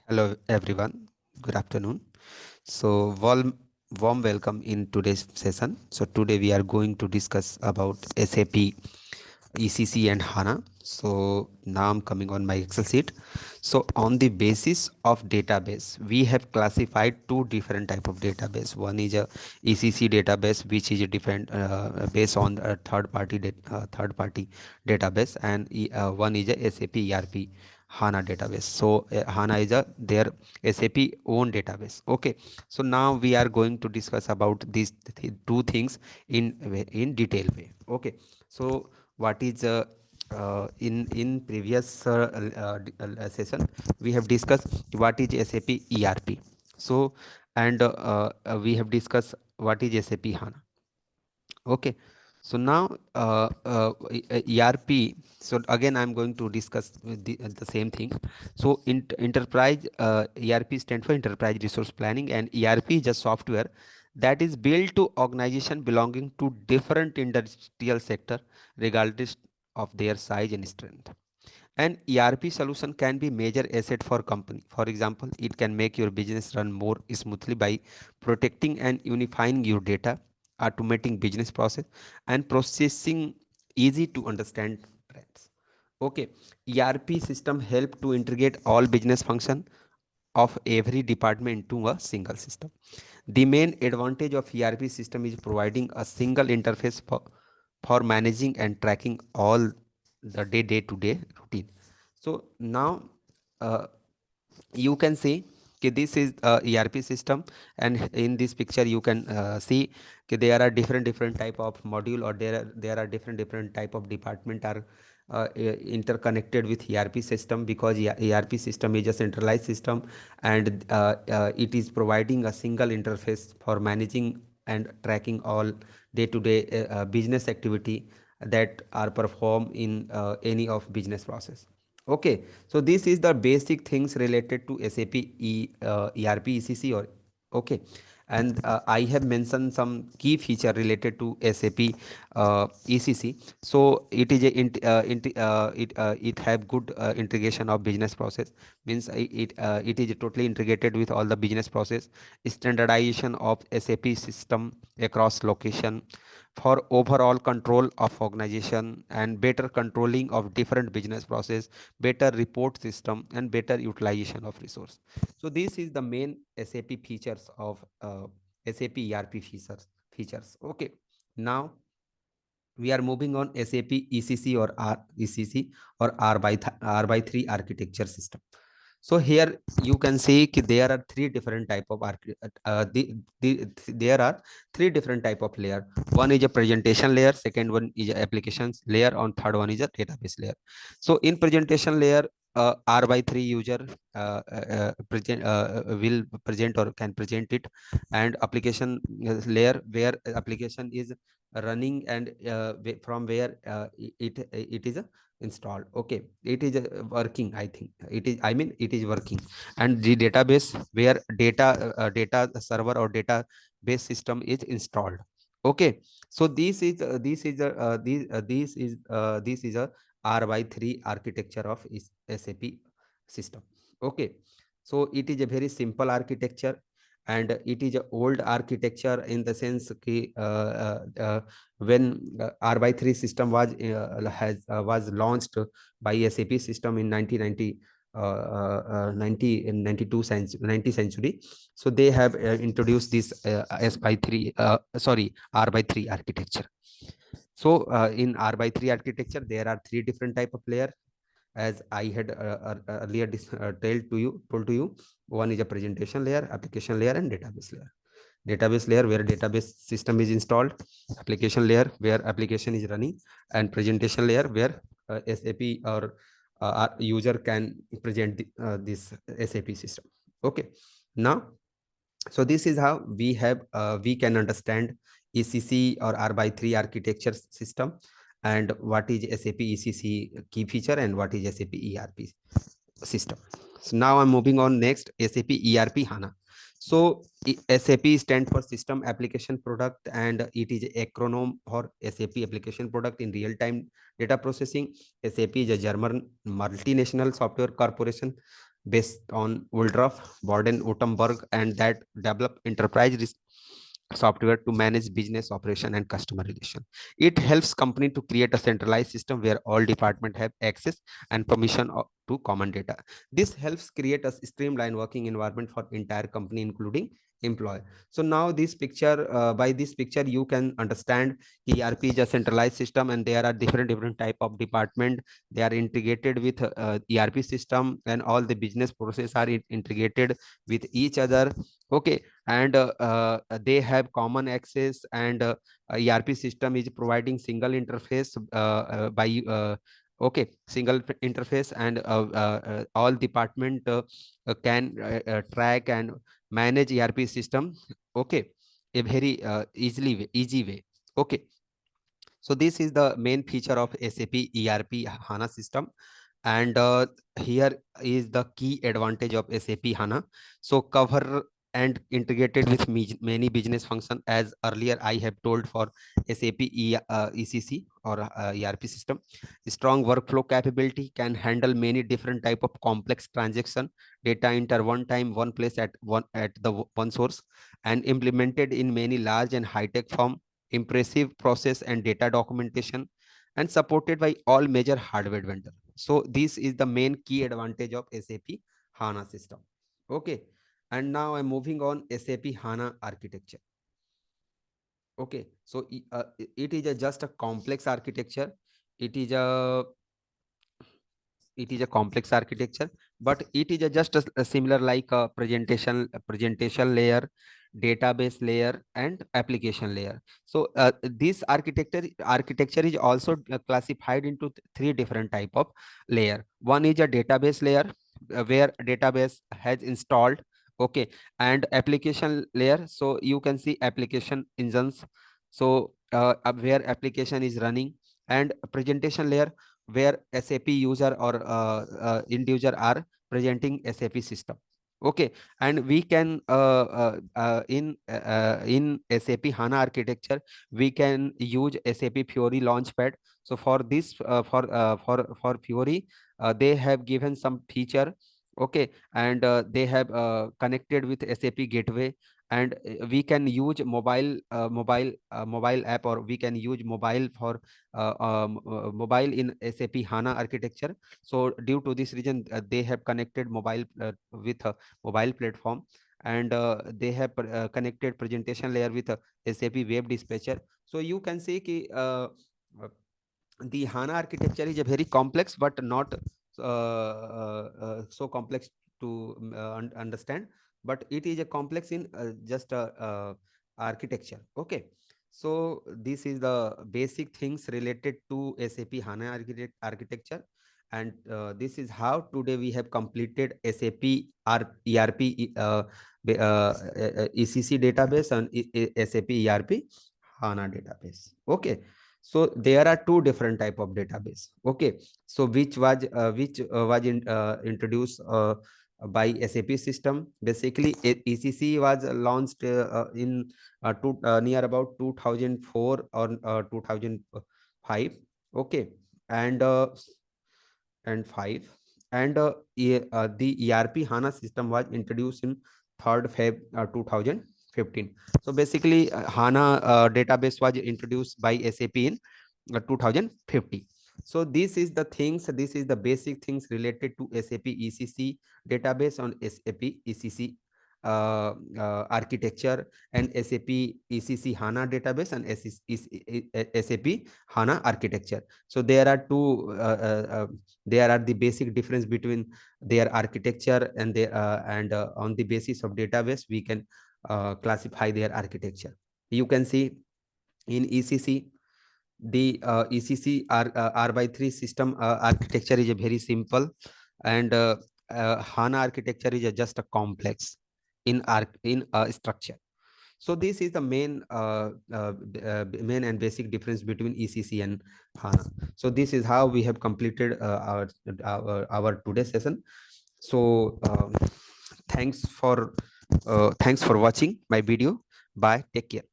Hello everyone, good afternoon. So warm welcome in today's session. So today we are going to discuss about SAP, ECC and HANA. So now I'm coming on my Excel sheet. So on the basis of database, we have classified two different type of database. One is a ECC database, which is a different based on a third party database, and one is a SAP ERP HANA database. So HANA is a their SAP own database. Okay. So now we are going to discuss about these two things in detail way. Okay. So what is in previous session we have discussed what is SAP ERP. So and we have discussed what is SAP HANA. Okay. So now ERP. So again, I'm going to discuss the same thing. So enterprise ERP stands for Enterprise Resource Planning, and ERP is a software that is built to organization belonging to different industrial sector, regardless of their size and strength. An ERP solution can be major asset for company. For example, it can make your business run more smoothly by protecting and unifying your data, automating business process, and processing easy to understand trends. Okay, ERP system help to integrate all business function of every department into a single system. The main advantage of ERP system is providing a single interface for managing and tracking all the day-to-day routine. So now uh, you can see this is ERP system, and in this picture you can see there are different type of module, or there are different type of department are interconnected with ERP system, because ERP system is a centralized system, and it is providing a single interface for managing and tracking all day-to-day business activity that are performed in any of business process. Okay, so this is the basic things related to SAP ERP ECC, or okay. And I have mentioned some key feature related to SAP ECC. So it is it have good integration of business process, means it is totally integrated with all the business process, standardization of SAP system across location for overall control of organization, and better controlling of different business process, better report system, and better utilization of resource. So this is the main SAP features of SAP ERP features. Okay. Now we are moving on SAP ECC or ECC or R by 3 architecture system. So here you can see there are three different type of there are three different type of layer. One is a presentation layer, second one is a applications layer, and third one is a database layer. So in presentation layer, R by 3 user will present or can present it, and application layer where application is running, and from where it is installed. Okay, it is working, I think it is, I mean it is working. And the database where data server or database system is installed. Okay, so this is a R by 3 architecture of SAP system. Okay, so it is a very simple architecture, and it is a old architecture in the sense ki, when R by 3 system was launched by SAP system in 1990, 92 century, 90th century. So they have introduced this S by 3 sorry R by 3 architecture. So in R by 3 architecture there are three different type of layer, as I had earlier told to you. One is a presentation layer, application layer, and database layer. Database layer where database system is installed, application layer where application is running, and presentation layer where SAP or our user can present this SAP system. Okay, now so this is how we can understand ECC or R by 3 architecture system, and what is SAP ECC key feature, and what is SAP ERP system. So now I'm moving on next, SAP ERP HANA. So SAP stands for System Application Product, and it is a acronym for SAP Application Product in Real Time Data Processing. SAP is a German multinational software corporation based on Woodruff, Borden, Utenberg, and that develop enterprise software to manage business operation and customer relation. It helps company to create a centralized system where all department have access and permission to common data. This helps create a streamlined working environment for entire company, including employee. So now this picture, by this picture, you can understand ERP is a centralized system, and there are different type of department. They are integrated with ERP system, and all the business process are integrated with each other. Okay, and they have common access, and ERP system is providing single interface by okay, single interface, and all department can track and manage ERP system. Okay, a very easy way. Okay, so this is the main feature of SAP ERP HANA system. And here is the key advantage of SAP HANA. So cover and integrated with many business function, as earlier I have told for SAP ECC or ERP system. Strong workflow capability, can handle many different type of complex transaction, data enter one time, one place at the one source, and implemented in many large and high-tech firm, impressive process and data documentation, and supported by all major hardware vendor. So this is the main key advantage of SAP HANA system. Okay, and now I'm moving on SAP HANA architecture. Okay, so it is just a complex architecture. It is a complex architecture, but it is just a similar like a presentation layer, database layer, and application layer. So this architecture is also classified into three different type of layer. One is a database layer, where database has installed. Okay, and application layer, so you can see application engines, so where application is running. And presentation layer, where SAP user or end user are presenting SAP system. Okay, and we can in SAP HANA architecture, we can use SAP Fiori Launchpad. So for this for Fiori, they have given some feature. Okay, and they have connected with SAP Gateway, and we can use mobile app, or we can use mobile for mobile in SAP HANA architecture. So due to this reason, they have connected mobile with a mobile platform, and they have connected presentation layer with a SAP Web Dispatcher. So you can see uh, the HANA architecture is a very complex, but not so complex to understand. But it is a complex in just architecture. Okay, so this is the basic things related to SAP HANA architecture, and this is how today we have completed SAP ERP ECC database and SAP ERP HANA database. Okay, so there are two different type of database. Okay, so which was introduced by SAP system. Basically, ECC was launched in near about 2004 or 2005. Okay, and 5, and the ERP HANA system was introduced in 3rd Feb 2015. So basically, HANA database was introduced by SAP in 2050. So this is the things, this is the basic things related to SAP ECC database on SAP ECC architecture, and SAP ECC HANA database and SAP HANA architecture. So there are the basic difference between their architecture, and on the basis of database we can classify their architecture. You can see in ECC, the ECC R by 3 system architecture is a very simple, and HANA architecture is just a complex in structure. So this is the main and basic difference between ECC and HANA. So this is how we have completed our today's session. So thanks for watching my video. Bye, take care.